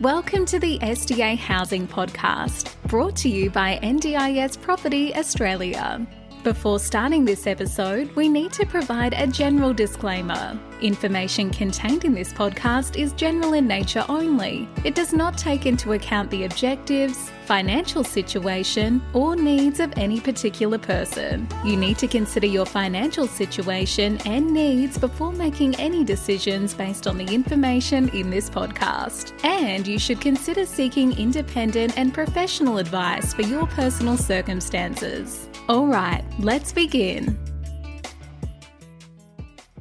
Welcome to the SDA Housing Podcast, brought to you by NDIS Property Australia. Before starting this episode, we need to provide a general disclaimer. Information contained in this podcast is general in nature only. It does not take into account the objectives, financial situation, or needs of any particular person. You need to consider your financial situation and needs before making any decisions based on the information in this podcast. And you should consider seeking independent and professional advice for your personal circumstances. All right, let's begin.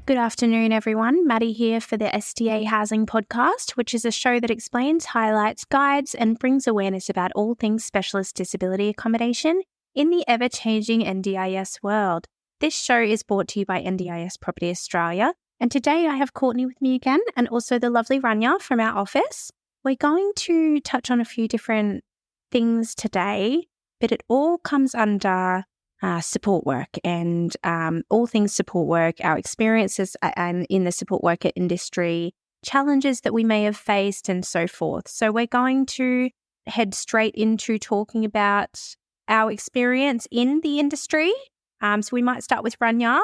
Good afternoon, everyone. Maddie here for the SDA Housing Podcast, which is a show that explains, highlights, guides, and brings awareness about all things specialist disability accommodation in the ever-changing NDIS world. This show is brought to you by NDIS Property Australia, and today I have Courtney with me again, and also the lovely Rania from our office. We're going to touch on a few different things today, but it all comes under support work and all things support work, our experiences and in the support worker industry, challenges that we may have faced and so forth. So we're going to head straight into talking about our experience in the industry. So we might start with Rania.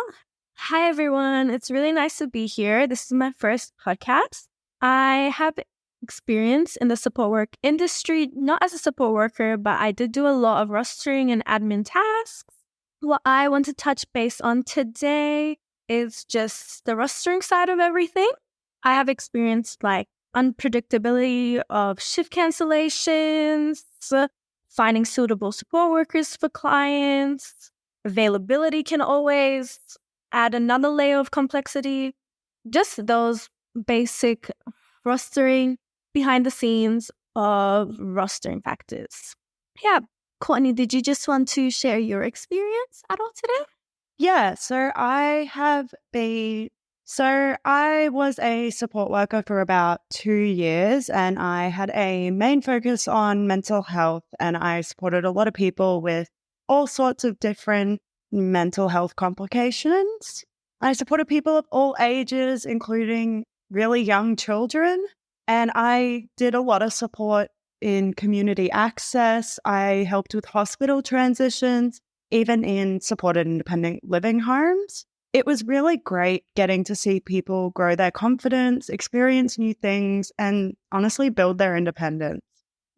Hi, everyone. It's really nice to be here. This is my first podcast. I have experience in the support work industry, not as a support worker, but I did do a lot of rostering and admin tasks. What I want to touch base on today is just the rostering side of everything. I have experienced like unpredictability of shift cancellations, finding suitable support workers for clients. Availability can always add another layer of complexity. Just those basic rostering behind the scenes of rostering factors. Yeah. Courtney, did you just want to share your experience at all today? Yeah, I was a support worker for about 2 years, and I had a main focus on mental health, and I supported a lot of people with all sorts of different mental health complications. I supported people of all ages, including really young children, and I did a lot of support in community access. I helped with hospital transitions, even in supported independent living homes. It was really great getting to see people grow their confidence, experience new things, and honestly build their independence.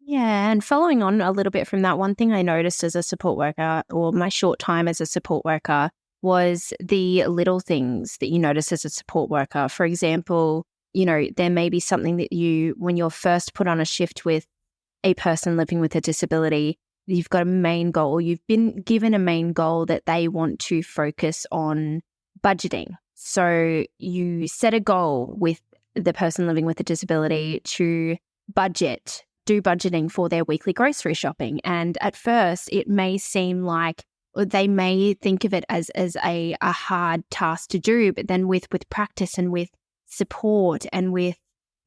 Yeah, and following on a little bit from that, one thing I noticed as a support worker, or my short time as a support worker, was the little things that you notice as a support worker. For example, there may be something that when you're first put on a shift with a person living with a disability, you've got a main goal, or you've been given a main goal that they want to focus on budgeting. So you set a goal with the person living with a disability to do budgeting for their weekly grocery shopping. And at first, it may seem like, or they may think of it as a hard task to do, but then with practice and with support and with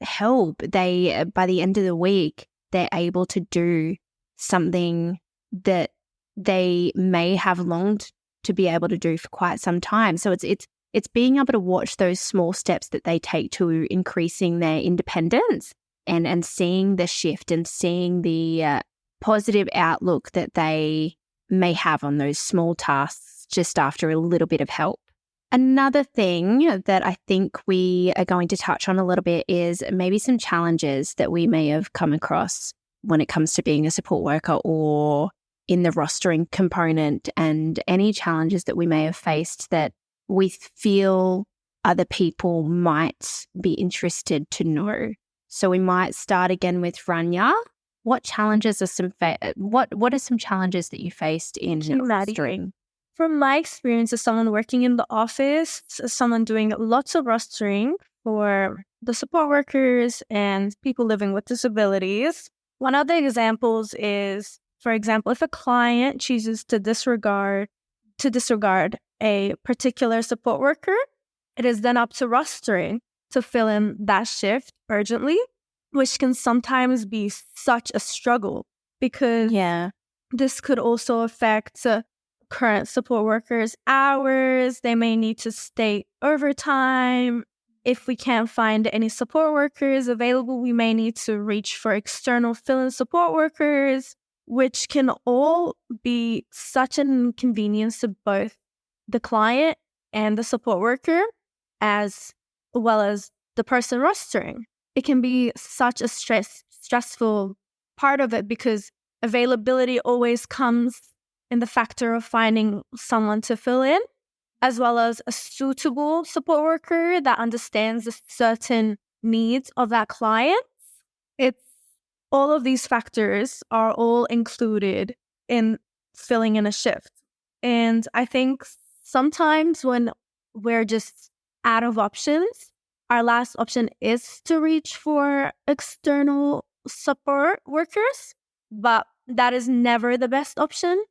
help, by the end of the week, they're able to do something that they may have longed to be able to do for quite some time. So it's being able to watch those small steps that they take to increasing their independence and seeing the shift and seeing the positive outlook that they may have on those small tasks just after a little bit of help. Another thing that I think we are going to touch on a little bit is maybe some challenges that we may have come across when it comes to being a support worker or in the rostering component, and any challenges that we may have faced that we feel other people might be interested to know. So we might start again with Rania. What challenges are what are some challenges that you faced in rostering? From my experience as someone working in the office, as someone doing lots of rostering for the support workers and people living with disabilities, one of the examples is, for example, if a client chooses to disregard a particular support worker, it is then up to rostering to fill in that shift urgently, which can sometimes be such a struggle because this could also affect current support workers' hours. They may need to stay overtime if we can't find any support workers available, we may need to reach for external fill-in support workers, which can all be such an inconvenience to both the client and the support worker, as well as the person rostering. It can be such a stressful part of it because availability always comes in the factor of finding someone to fill in, as well as a suitable support worker that understands the certain needs of that client. It's all of these factors are all included in filling in a shift. And I think sometimes when we're just out of options, our last option is to reach for external support workers, but that is never the best option.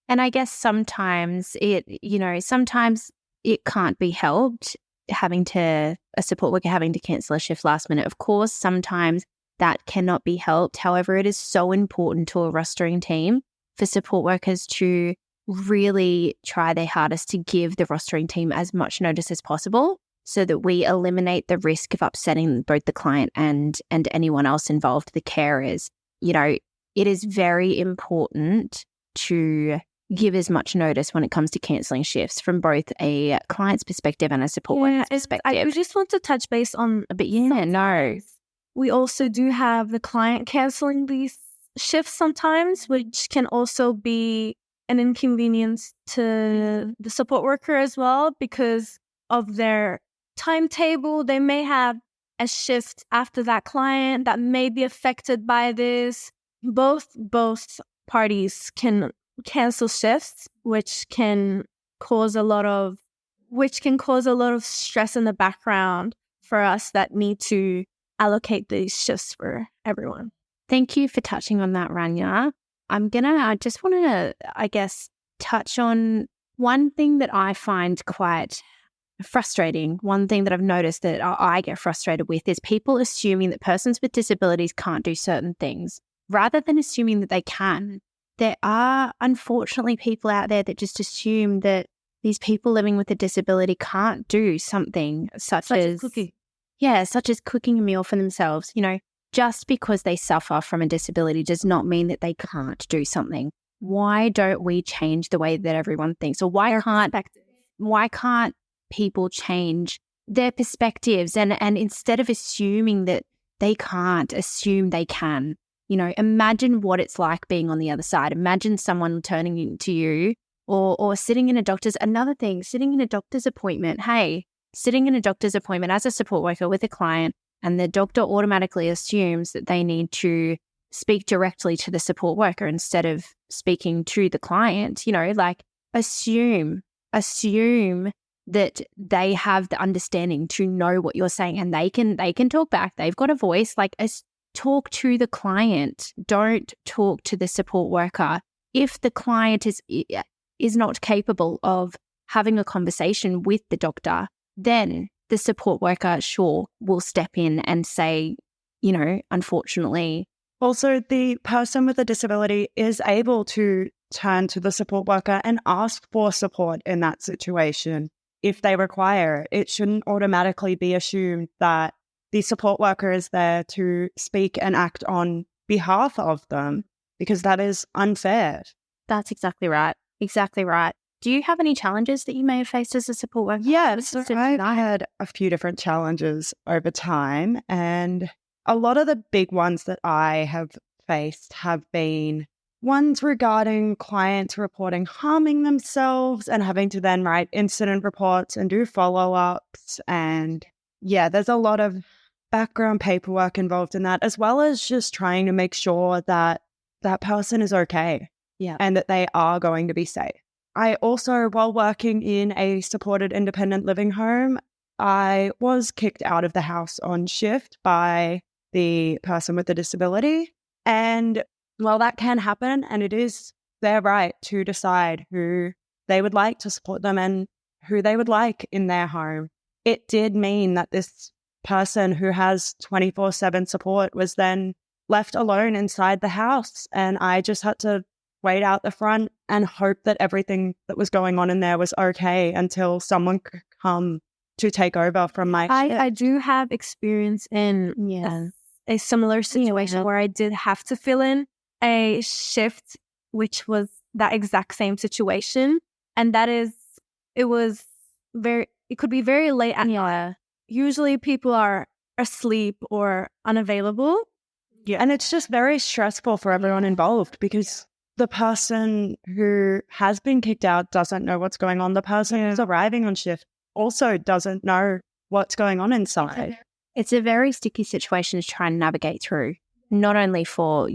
And I guess sometimes sometimes it can't be helped a support worker having to cancel a shift last minute. Of course, sometimes that cannot be helped. However, it is so important to a rostering team for support workers to really try their hardest to give the rostering team as much notice as possible so that we eliminate the risk of upsetting both the client and anyone else involved, the carers. It is very important to give as much notice when it comes to cancelling shifts from both a client's perspective and a support worker's perspective. I just want to touch base on a bit. We also do have the client cancelling these shifts sometimes, which can also be an inconvenience to the support worker as well because of their timetable. They may have a shift after that client that may be affected by this. Both parties can cancel shifts, which can cause a lot of stress in the background for us that need to allocate these shifts for everyone. Thank you for touching on that, Rania. I just want to, I guess, touch on one thing that I find quite frustrating. One thing that I've noticed that I get frustrated with is people assuming that persons with disabilities can't do certain things rather than assuming that they can. There are, unfortunately, people out there that just assume that these people living with a disability can't do something such as cooking. Yeah, such as cooking a meal for themselves. Just because they suffer from a disability does not mean that they can't do something. Why don't we change the way that everyone thinks? Or why can't people change their perspectives and instead of assuming that they can't, assume they can? Imagine what it's like being on the other side. Imagine someone turning to you or sitting in a doctor's appointment. Hey, sitting in a doctor's appointment as a support worker with a client, and the doctor automatically assumes that they need to speak directly to the support worker instead of speaking to the client. Assume that they have the understanding to know what you're saying and they can talk back. They've got a voice. Talk to the client. Don't talk to the support worker. If the client is not capable of having a conversation with the doctor, then the support worker will step in and say, unfortunately. Also, the person with a disability is able to turn to the support worker and ask for support in that situation if they require it. It shouldn't automatically be assumed that the support worker is there to speak and act on behalf of them, because that is unfair. That's exactly right. Exactly right. Do you have any challenges that you may have faced as a support worker? Yeah, so I've had a few different challenges over time, and a lot of the big ones that I have faced have been ones regarding clients reporting harming themselves and having to then write incident reports and do follow-ups. And yeah, there's a lot of background paperwork involved in that, as well as just trying to make sure that that person is okay and that they are going to be safe. I also, while working in a supported independent living home, I was kicked out of the house on shift by the person with the disability. And while that can happen, and it is their right to decide who they would like to support them and who they would like in their home, it did mean that this person who has 24/7 support was then left alone inside the house. And I just had to wait out the front and hope that everything that was going on in there was okay until someone could come to take over from my shift. I do have experience in a similar situation where I did have to fill in a shift, which was that exact same situation. And it could be very late at night. Usually people are asleep or unavailable. Yeah. And it's just very stressful for everyone involved because the person who has been kicked out doesn't know what's going on. The person who's arriving on shift also doesn't know what's going on inside. It's a very sticky situation to try and navigate through, not only for,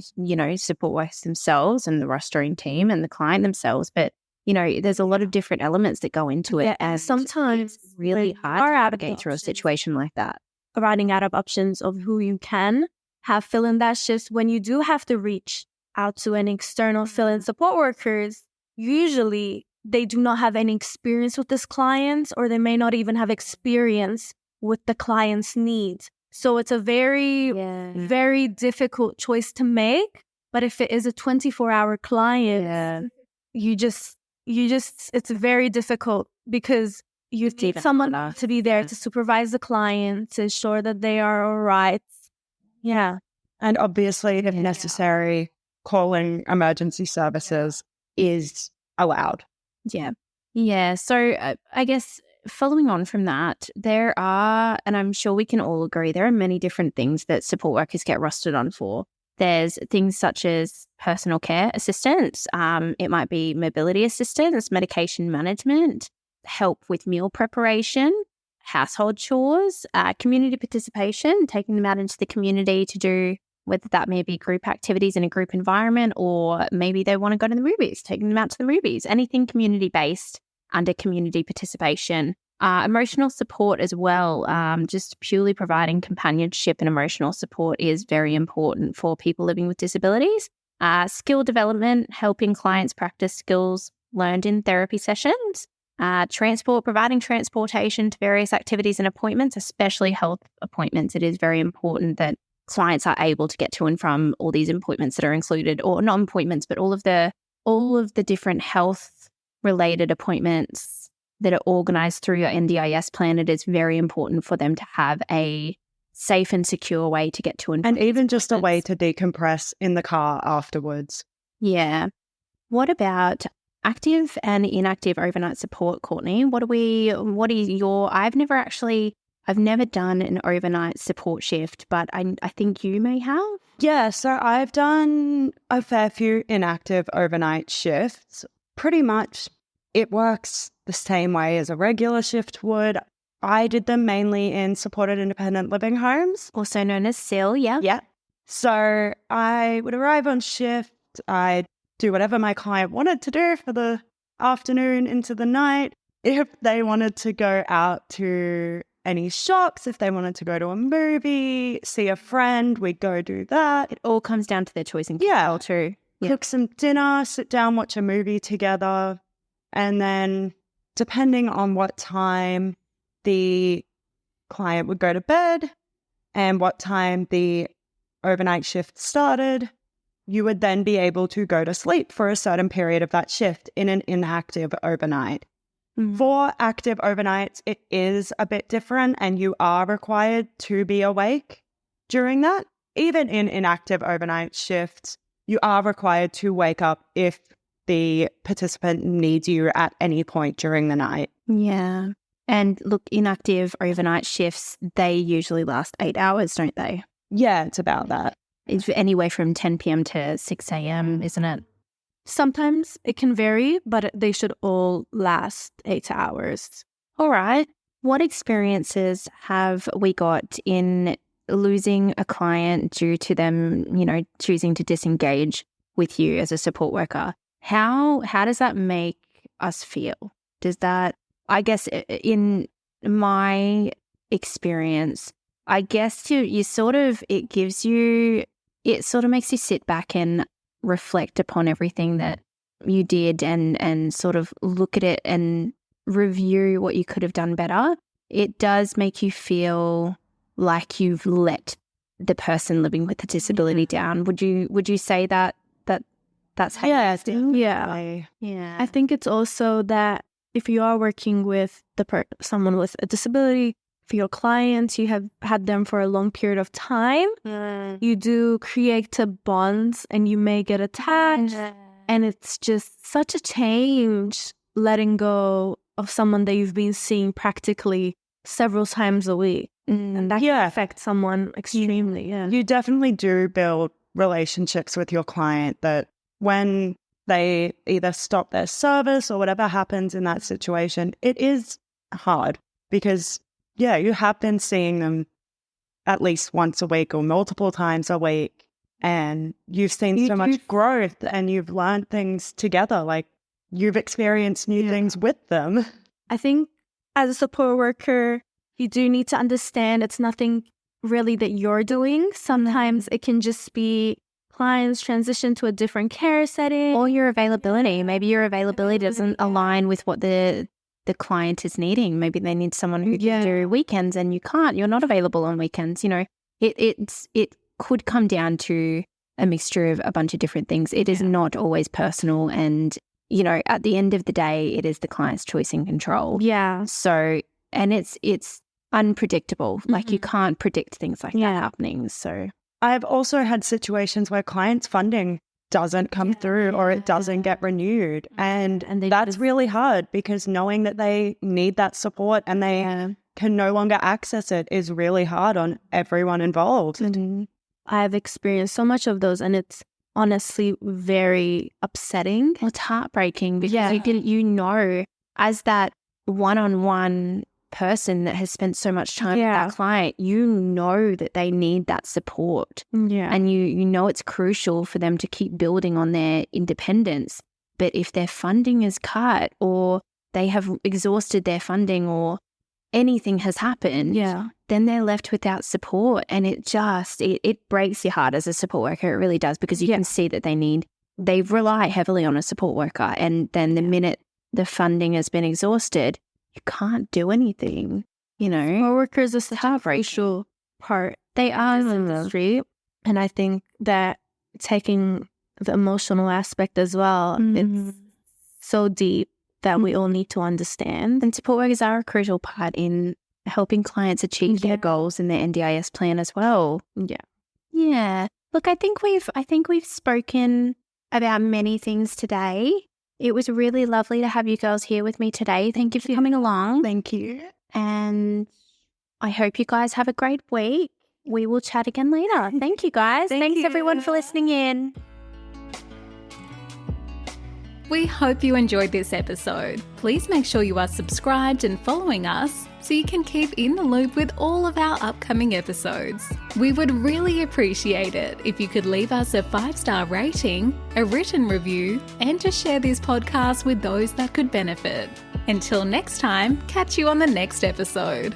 support workers themselves and the rostering team and the client themselves, but, there's a lot of different elements that go into it. Yeah, and sometimes it's really hard to navigate through a situation like that. Providing out of options of who you can have fill in that shift. When you do have to reach out to an external fill-in support workers, usually they do not have any experience with this client, or they may not even have experience with the client's needs. So it's a very, very difficult choice to make. But if it is a 24-hour client, it's very difficult because you need someone to be there to supervise the client, to ensure that they are all right. Yeah. And obviously, if necessary, calling emergency services is allowed. Yeah. Yeah. So I guess following on from that, there are, and I'm sure we can all agree, there are many different things that support workers get rostered on for. There's things such as personal care assistance. It might be mobility assistance, medication management, help with meal preparation, household chores, community participation, taking them out into the community to do, whether that may be group activities in a group environment, or maybe they want to go to the movies, taking them out to the movies, anything community-based under community participation. Emotional support as well, just purely providing companionship and emotional support is very important for people living with disabilities. Skill development, helping clients practice skills learned in therapy sessions. Providing transportation to various activities and appointments, especially health appointments. It is very important that clients are able to get to and from all these appointments that are included, or not appointments, but all of the different health related appointments that are organised through your NDIS plan. It is very important for them to have a safe and secure way to get to and from. And even just a way to decompress in the car afterwards. Yeah. What about active and inactive overnight support, Courtney? I've never done an overnight support shift, but I think you may have. Yeah, so I've done a fair few inactive overnight shifts. Pretty much it works the same way as a regular shift would. I did them mainly in supported independent living homes. Also known as SIL, yeah. Yeah. So I would arrive on shift. I'd do whatever my client wanted to do for the afternoon into the night. If they wanted to go out to any shops, if they wanted to go to a movie, see a friend, we'd go do that. It all comes down to their choice and control too. Cook some dinner, sit down, watch a movie together. And then depending on what time the client would go to bed and what time the overnight shift started, you would then be able to go to sleep for a certain period of that shift in an inactive overnight. Mm-hmm. For active overnights, it is a bit different, and you are required to be awake during that. Even in inactive overnight shifts, you are required to wake up if the participant needs you at any point during the night. Yeah. And look, inactive overnight shifts, they usually last 8 hours, don't they? Yeah, it's about that. It's anywhere from 10 p.m. to 6 a.m., isn't it? Sometimes it can vary, but they should all last 8 hours. All right. What experiences have we got in losing a client due to them, choosing to disengage with you as a support worker? How does that make us feel? Does that, I guess, in my experience, I guess it sort of makes you sit back and reflect upon everything that you did and sort of look at it and review what you could have done better. It does make you feel like you've let the person living with a disability down. Would you say that that's how you feel? Yeah. I think it's also that if you are working with someone with a disability, for your clients, you have had them for a long period of time, you do create a bonds and you may get attached. And it's just such a change letting go of someone that you've been seeing practically several times a week. And that can affect someone extremely. Yeah. You definitely do build relationships with your client that when they either stop their service or whatever happens in that situation, it is hard because, you have been seeing them at least once a week or multiple times a week, and you've seen so much growth and you've learned things together. Like, you've experienced new things with them. I think as a support worker, you do need to understand it's nothing really that you're doing. Sometimes it can just be clients transition to a different care setting. Or your availability. Maybe your availability doesn't align with what the client is needing. Maybe they need someone who can do weekends and you can't. You're not available on weekends. It could come down to a mixture of a bunch of different things. It is not always personal, and at the end of the day, it is the client's choice and control. Yeah. So, and it's unpredictable. Like, you can't predict things like that happening. So I've also had situations where clients' funding doesn't come through or it doesn't get renewed. And that's really hard because knowing that they need that support and they can no longer access it is really hard on everyone involved. I've experienced so much of those, and it's honestly very upsetting. Well, it's heartbreaking because as that one-on-one person that has spent so much time with that client, that they need that support. And it's crucial for them to keep building on their independence. But if their funding is cut or they have exhausted their funding or anything has happened, then they're left without support. And it breaks your heart as a support worker. It really does, because you can see that they rely heavily on a support worker. And then the minute the funding has been exhausted, you can't do anything, Support workers are such a crucial part. They are in the industry. And I think that taking the emotional aspect as well, it's so deep that we all need to understand. And support workers are a crucial part in helping clients achieve their goals in their NDIS plan as well. Yeah. Look, I think we've spoken about many things today. It was really lovely to have you girls here with me today. Thank you for coming along. Thank you. And I hope you guys have a great week. We will chat again later. Thank you, guys. Thanks everyone for listening in. We hope you enjoyed this episode. Please make sure you are subscribed and following us so you can keep in the loop with all of our upcoming episodes. We would really appreciate it if you could leave us a 5-star rating, a written review, and to share this podcast with those that could benefit. Until next time, catch you on the next episode.